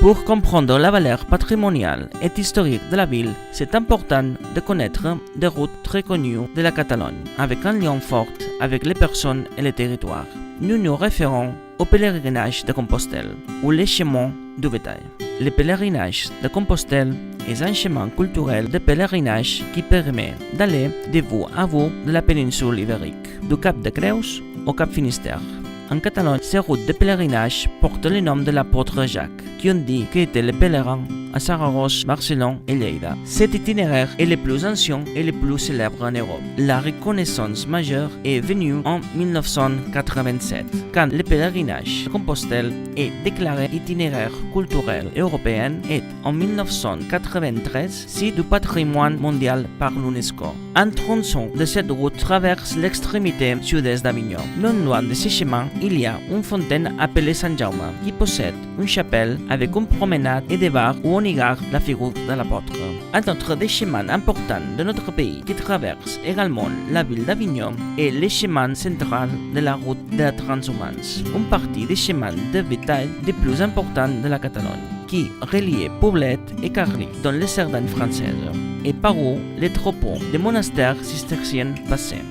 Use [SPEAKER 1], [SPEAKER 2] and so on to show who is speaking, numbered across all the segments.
[SPEAKER 1] Pour comprendre la valeur patrimoniale et historique de la ville, c'est important de connaître des routes très connues de la Catalogne, avec un lien fort avec les personnes et les territoires. Nous nous référons au pèlerinage de Compostelle ou les chemins du bétail. Le pèlerinage de Compostelle est un chemin culturel de pèlerinage qui permet d'aller de bout à bout de la péninsule ibérique, du Cap de Creus au Cap Finistère. En Catalogne, ces routes de pèlerinage portent le nom de l'apôtre Jacques, qui ont dit qu'il était le pèlerin à Saragosse, Barcelone et Lleida. Cet itinéraire est le plus ancien et le plus célèbre en Europe. La reconnaissance majeure est venue en 1987, quand le pèlerinage de Compostelle est déclaré itinéraire culturel européen et en 1993 site du patrimoine mondial par l'UNESCO. Un tronçon de cette route traverse l'extrémité sud-est d'Avignon. Non loin de ce chemin, il y a une fontaine appelée Saint-Jaume qui possède une chapelle avec une promenade et des bars où on y garde la figure de l'apôtre. Un autre des chemins importants de notre pays qui traverse également la ville d'Avignon est le chemin central de la route de la transhumance, une partie des chemins de bétail les plus importants de la Catalogne, qui reliait Poblet et Carly dans les Cerdagne françaises, et par où les troupeaux des monastères cisterciens passaient.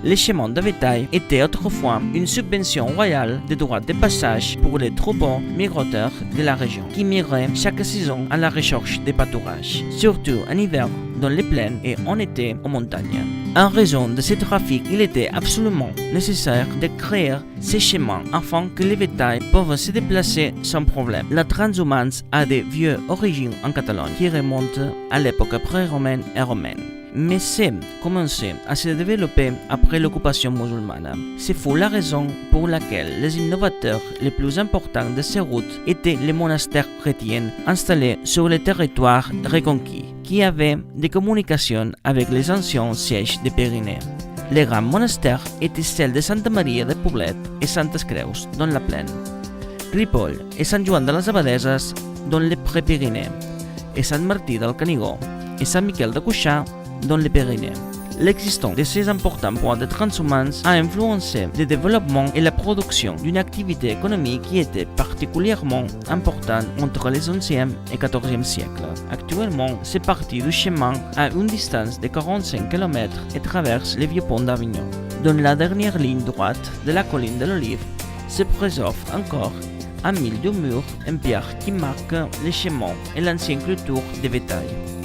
[SPEAKER 1] Les chemins de bétail étaient autrefois une subvention royale des droits de passage pour les troupeaux migrateurs de la région, qui migraient chaque saison à la recherche des pâturages, surtout en hiver dans les plaines et en été aux montagnes. En raison de ce trafic, il était absolument nécessaire de créer ces chemins afin que les bétails puissent se déplacer sans problème. La transhumance a de vieilles origines en Catalogne qui remontent à l'époque pré-romaine et romaine, mais c'est commencé à se développer après l'occupation musulmane. C'est fou la raison pour laquelle les innovateurs les plus importants de ces routes étaient les monastères chrétiens installés sur les territoires reconquis, qui avaient des communications avec les anciens sièges des Pyrénées. Les grands monastères étaient celles de Santa Maria de Poblet et Santes Creus, dans la plaine, Ripoll et Sant Joan de les Abadesses, dans les Pré-Pyrénées, et Sant Martí del Canigó et Sant Miquel de Cuixà, dans les Pyrénées. L'existence de ces importants points de transhumance a influencé le développement et la production d'une activité économique qui était particulièrement importante entre les 11e et 14e siècles. Actuellement, cette partie du chemin a une distance de 45 km et traverse le vieux pont d'Avignon. Dans la dernière ligne droite de la colline de l'Olive, se préserve encore un mille de murs en pierre qui marquent les chemins et l'ancienne culture des bétails.